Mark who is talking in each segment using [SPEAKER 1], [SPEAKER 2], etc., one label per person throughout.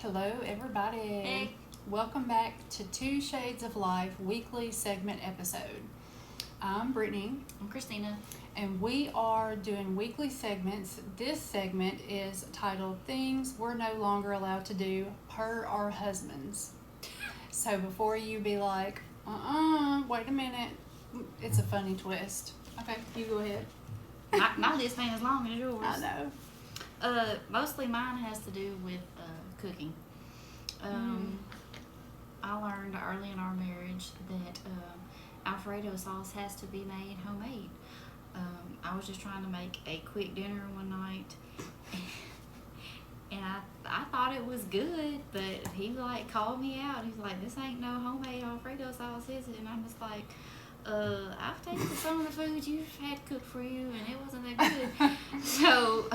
[SPEAKER 1] Hello, everybody.
[SPEAKER 2] Hey.
[SPEAKER 1] Welcome back to Two Shades of Life weekly segment episode. I'm Brittany,
[SPEAKER 2] I'm Christina.
[SPEAKER 1] and we are doing weekly segments. This segment is titled Things We're No Longer Allowed to Do Per Our Husbands. So before you be like, wait a minute, it's a funny twist. Okay, you go ahead.
[SPEAKER 2] My list ain't as long as yours.
[SPEAKER 1] I know.
[SPEAKER 2] Mostly mine has to do with cooking. I learned early in our marriage that Alfredo sauce has to be made homemade. I was just trying to make a quick dinner one night, and I thought it was good, but he called me out. He's like, "This ain't no homemade Alfredo sauce, is it?" And I'm just like, I've tasted some of the food you've had cooked for you, and it wasn't that good. So,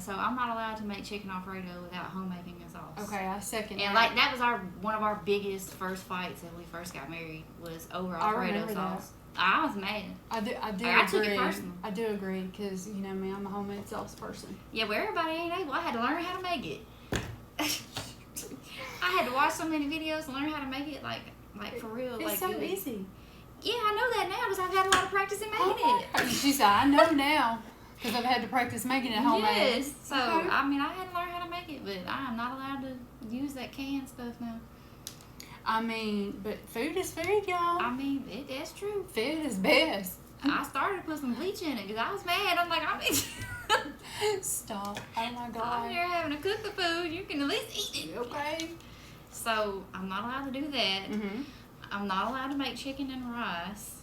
[SPEAKER 2] so I'm not allowed to make chicken Alfredo without homemaking a sauce.
[SPEAKER 1] Okay, I second
[SPEAKER 2] And
[SPEAKER 1] that.
[SPEAKER 2] that was one of our biggest first fights when we first got married was over
[SPEAKER 1] I
[SPEAKER 2] Alfredo
[SPEAKER 1] remember
[SPEAKER 2] sauce. I was mad.
[SPEAKER 1] I do
[SPEAKER 2] I
[SPEAKER 1] agree.
[SPEAKER 2] took it personal.
[SPEAKER 1] I do agree because you know me, I'm a homemade sauce person.
[SPEAKER 2] Yeah, but everybody ain't able. I had to learn how to make it. I had to watch so many videos and learn how to make it like for real.
[SPEAKER 1] It's so
[SPEAKER 2] good.
[SPEAKER 1] easy.
[SPEAKER 2] Yeah, I know that now because I've had a lot of practice in making it.
[SPEAKER 1] She said, I know now because I've had to practice making it homemade.
[SPEAKER 2] Yes. So,
[SPEAKER 1] Okay.
[SPEAKER 2] I mean, I had to learn how to make it, but I am not allowed to use that canned stuff now.
[SPEAKER 1] I mean, but food is food, y'all.
[SPEAKER 2] I mean, that's true.
[SPEAKER 1] Food is best.
[SPEAKER 2] I started to put some bleach in it because I was mad. I'm like,
[SPEAKER 1] Stop. Oh my
[SPEAKER 2] I'm
[SPEAKER 1] God.
[SPEAKER 2] here having to cook the food. You can at least eat it.
[SPEAKER 1] Okay.
[SPEAKER 2] So, I'm not allowed to do that.
[SPEAKER 1] Mm-hmm.
[SPEAKER 2] I'm not allowed to make chicken and rice.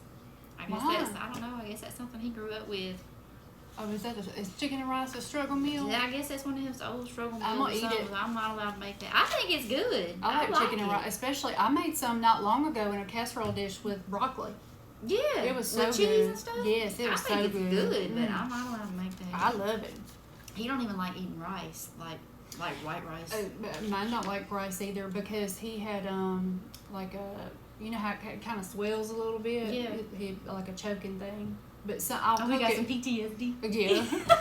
[SPEAKER 2] I guess
[SPEAKER 1] Why?
[SPEAKER 2] I don't know. I guess that's something he grew up with.
[SPEAKER 1] Oh, is chicken and rice a struggle meal?
[SPEAKER 2] Yeah, I guess that's one of his old struggle meals.
[SPEAKER 1] I'm gonna
[SPEAKER 2] or
[SPEAKER 1] eat
[SPEAKER 2] something,
[SPEAKER 1] it.
[SPEAKER 2] but I'm not allowed to make that. I think it's good.
[SPEAKER 1] I like chicken and
[SPEAKER 2] it.
[SPEAKER 1] rice, especially. I made some not long ago in a casserole dish with broccoli.
[SPEAKER 2] Yeah,
[SPEAKER 1] It was so
[SPEAKER 2] with
[SPEAKER 1] good.
[SPEAKER 2] cheese and stuff.
[SPEAKER 1] Yes, it was
[SPEAKER 2] I think
[SPEAKER 1] so
[SPEAKER 2] it's
[SPEAKER 1] good.
[SPEAKER 2] but
[SPEAKER 1] Mm.
[SPEAKER 2] I'm not allowed to make that.
[SPEAKER 1] I love it.
[SPEAKER 2] He don't even like eating rice, like white rice.
[SPEAKER 1] Mine not like rice either because he had like a you know how it kind of swells a little bit.
[SPEAKER 2] Yeah.
[SPEAKER 1] He like a choking thing. But so I'll
[SPEAKER 2] we
[SPEAKER 1] cook
[SPEAKER 2] got
[SPEAKER 1] it.
[SPEAKER 2] some PTSD.
[SPEAKER 1] Yeah.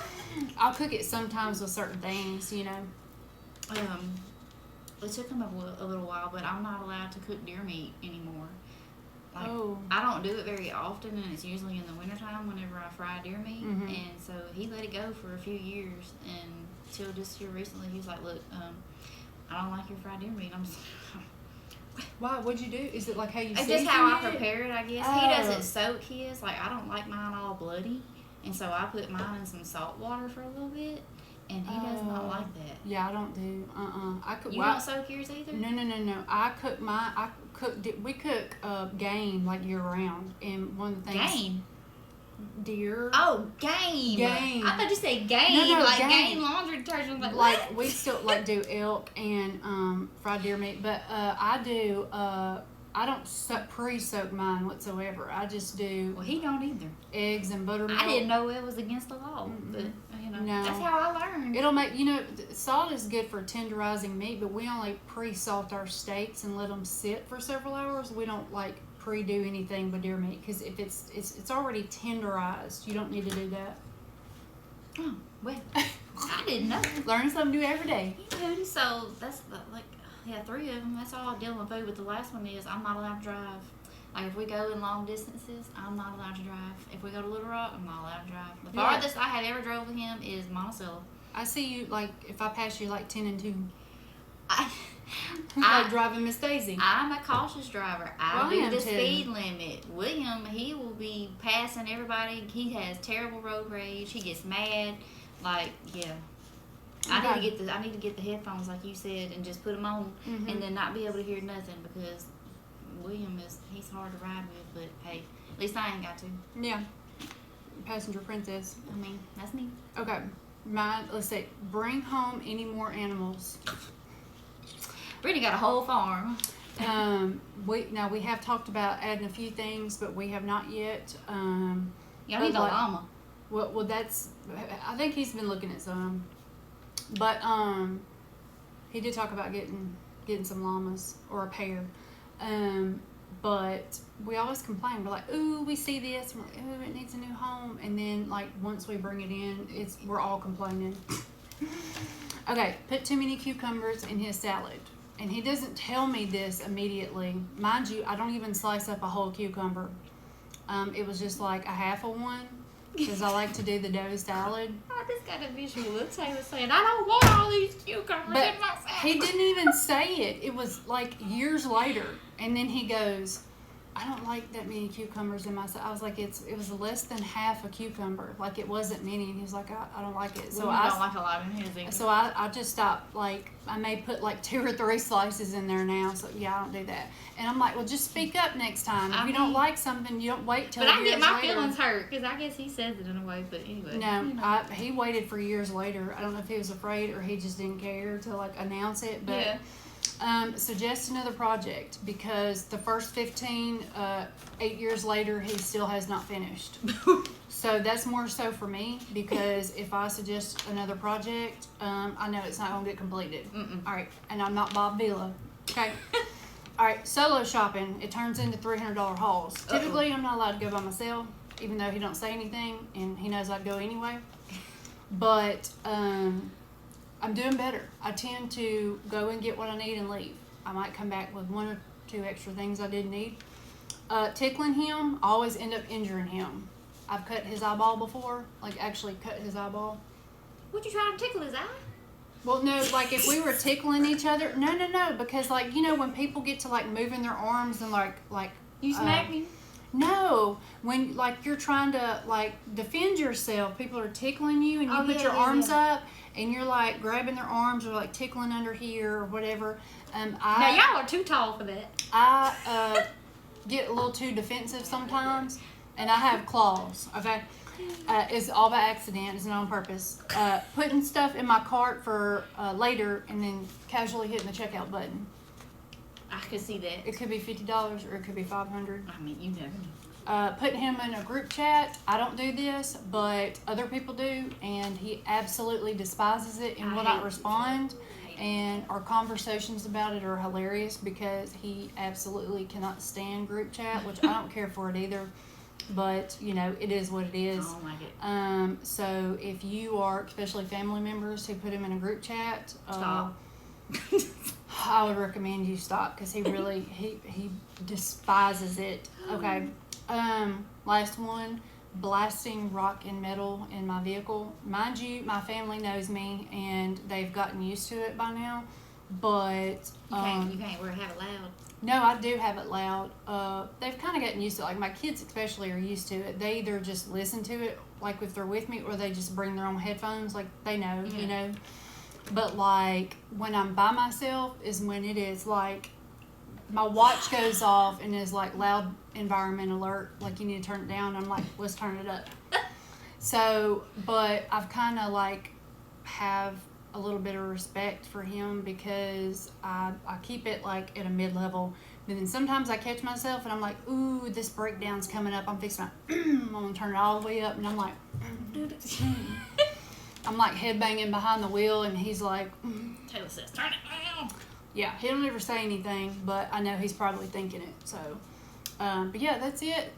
[SPEAKER 1] I'll cook it sometimes with certain things, you know.
[SPEAKER 2] It took him a little while, but I'm not allowed to cook deer meat anymore.
[SPEAKER 1] Oh.
[SPEAKER 2] I don't do it very often, and it's usually in the wintertime whenever I fry deer meat.
[SPEAKER 1] Mhm.
[SPEAKER 2] And so he let it go for a few years, and till just here recently, he's like, "Look, I don't like your fried deer meat." I'm just,
[SPEAKER 1] Why? What'd you do? Is it like how you
[SPEAKER 2] it's
[SPEAKER 1] season
[SPEAKER 2] just how I
[SPEAKER 1] it?
[SPEAKER 2] prepare it, I guess.
[SPEAKER 1] Oh.
[SPEAKER 2] He doesn't soak his. Like, I don't like mine all bloody, and so I put mine in some salt water for a little bit, and he does not
[SPEAKER 1] Oh.
[SPEAKER 2] like that.
[SPEAKER 1] Yeah, I don't do. I cook.
[SPEAKER 2] You don't soak yours either?
[SPEAKER 1] No. I cook my. We cook game like year round, and one of the things.
[SPEAKER 2] Game.
[SPEAKER 1] Deer.
[SPEAKER 2] Oh, game.
[SPEAKER 1] Game.
[SPEAKER 2] I thought you said game.
[SPEAKER 1] No,
[SPEAKER 2] like
[SPEAKER 1] game.
[SPEAKER 2] game laundry detergent. Like,
[SPEAKER 1] Like
[SPEAKER 2] what?
[SPEAKER 1] we still like do elk and fried deer meat, but I do. I don't pre-soak mine whatsoever. I just do
[SPEAKER 2] Well, he don't either.
[SPEAKER 1] eggs and buttermilk.
[SPEAKER 2] I didn't know it was against the law,
[SPEAKER 1] Mm-mm.
[SPEAKER 2] but
[SPEAKER 1] No.
[SPEAKER 2] that's how I learned.
[SPEAKER 1] It'll make salt is good for tenderizing meat, but we only pre-salt our steaks and let them sit for several hours. We don't like pre-do anything with deer meat because if it's already tenderized, you don't need to do that.
[SPEAKER 2] Oh, well, I didn't know.
[SPEAKER 1] Learn something new every day.
[SPEAKER 2] So that's three of them. That's all I'm dealing with food. But the last one is I'm not allowed to drive. Like if we go in long distances, I'm not allowed to drive. If we go to Little Rock, I'm not allowed to drive. The
[SPEAKER 1] Yeah.
[SPEAKER 2] farthest I have ever drove with him is Monticello.
[SPEAKER 1] I see you like if I pass you like 10 and 2.
[SPEAKER 2] I,
[SPEAKER 1] Like driving Miss Daisy.
[SPEAKER 2] I'm a cautious driver. I
[SPEAKER 1] Well, I
[SPEAKER 2] do
[SPEAKER 1] am
[SPEAKER 2] the
[SPEAKER 1] too.
[SPEAKER 2] speed limit. William, he will be passing everybody. He has terrible road rage. He gets mad. Like, yeah. I
[SPEAKER 1] Okay.
[SPEAKER 2] need to get the headphones like you said and just put them on
[SPEAKER 1] Mhm.
[SPEAKER 2] and then not be able to hear nothing because William he's hard to ride with. But hey, at least I ain't got to.
[SPEAKER 1] Yeah. Passenger princess.
[SPEAKER 2] I mean, that's me.
[SPEAKER 1] Okay. Let's see. Bring home any more animals.
[SPEAKER 2] Brittany got a whole farm.
[SPEAKER 1] We have talked about adding a few things, but we have not yet.
[SPEAKER 2] Y'all need a
[SPEAKER 1] like-
[SPEAKER 2] llama.
[SPEAKER 1] Well, that's. I think he's been looking at some, but he did talk about getting some llamas or a pair. But we always complain. We're like, ooh, we see this. And we're like, ooh, it needs a new home. And then, like, once we bring it in, we're all complaining. Okay, put too many cucumbers in his salad. And he doesn't tell me this immediately. Mind you, I don't even slice up a whole cucumber. It was just like a half of one because I like to do the dough salad.
[SPEAKER 2] I just got a visual of Taylor saying, I don't want all these cucumbers
[SPEAKER 1] But
[SPEAKER 2] in my salad.
[SPEAKER 1] he didn't even say it. It was like years later. And then he goes, I don't like that many cucumbers in my salad. I was like, it was less than half a cucumber. Like, it wasn't many. And he was like, I don't like it. So
[SPEAKER 2] I don't like a lot in his either.
[SPEAKER 1] So I just stopped. Like, I may put like 2 or 3 slices in there now. So yeah, I don't do that. And I'm like, well, just speak up next time. If you don't like something, you don't wait till
[SPEAKER 2] But I
[SPEAKER 1] years
[SPEAKER 2] get my
[SPEAKER 1] later.
[SPEAKER 2] feelings hurt because I guess he says it in a way. But anyway.
[SPEAKER 1] No,
[SPEAKER 2] you know.
[SPEAKER 1] he waited for years later. I don't know if he was afraid or he just didn't care to like announce it. But
[SPEAKER 2] Yeah.
[SPEAKER 1] suggest another project because the first 15, 8 years later, he still has not finished. So that's more so for me because if I suggest another project, I know it's not going to get completed. All right, and I'm not Bob Vila. Okay. All right, solo shopping. It turns into $300 hauls. Typically, I'm not allowed to go by myself, even though he don't say anything and he knows I'd go anyway. But I'm doing better. I tend to go and get what I need and leave. I might come back with 1 or 2 extra things I didn't need. Tickling him, I always end up injuring him. I've cut his eyeball before, like actually cut his eyeball.
[SPEAKER 2] Would you try to tickle his eye?
[SPEAKER 1] Well, no, like if we were tickling each other, no, because like, you know, when people get to like moving their arms and like.
[SPEAKER 2] You smack me?
[SPEAKER 1] No, when like you're trying to like defend yourself, people are tickling you and you put your arms up and you're like grabbing their arms or like tickling under here or whatever.
[SPEAKER 2] Now y'all are too tall for that.
[SPEAKER 1] I get a little too defensive sometimes, and I have claws. Okay, it's all by accident. It's not on purpose. Putting stuff in my cart for later and then casually hitting the checkout button.
[SPEAKER 2] I could see that.
[SPEAKER 1] It could be $50 or it could be $500.
[SPEAKER 2] I mean, you never know.
[SPEAKER 1] Putting him in a group chat. I don't do this, but other people do, and he absolutely despises it and will not respond. And our conversations about it are hilarious because he absolutely cannot stand group chat, which I don't care for it either. But you know, it is what it is.
[SPEAKER 2] I don't like it.
[SPEAKER 1] So if you are, especially family members who put him in a group chat,
[SPEAKER 2] Stop.
[SPEAKER 1] I would recommend you stop because he really he despises it. Okay. Last one, blasting rock and metal in my vehicle. Mind you, my family knows me and they've gotten used to it by now. But
[SPEAKER 2] You can't wear have it loud.
[SPEAKER 1] no, I do have it loud. They've kind of gotten used to it. Like my kids especially are used to it. They either just listen to it like if they're with me or they just bring their own headphones. Like they know, you know. But like when I'm by myself is when it is like my watch goes off and is like loud environment alert, like you need to turn it down. I'm like, let's turn it up. So, but I've kind of like have a little bit of respect for him because I keep it like at a mid-level. And then sometimes I catch myself and I'm like, ooh, this breakdown's coming up. I'm fixing to, I'm gonna turn it all the way up, and I'm like, I'm like headbanging behind the wheel, and he's like,
[SPEAKER 2] Taylor says, turn it down.
[SPEAKER 1] yeah, he'll never say anything, but I know he's probably thinking it. So, but yeah, that's it.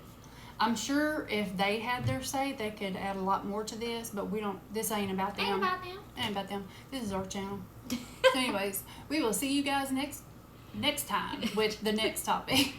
[SPEAKER 1] I'm sure if they had their say, they could add a lot more to this, but we don't. This ain't about them.
[SPEAKER 2] Ain't about them.
[SPEAKER 1] Ain't about them. This is our channel. So anyways, we will see you guys next time with the next topic.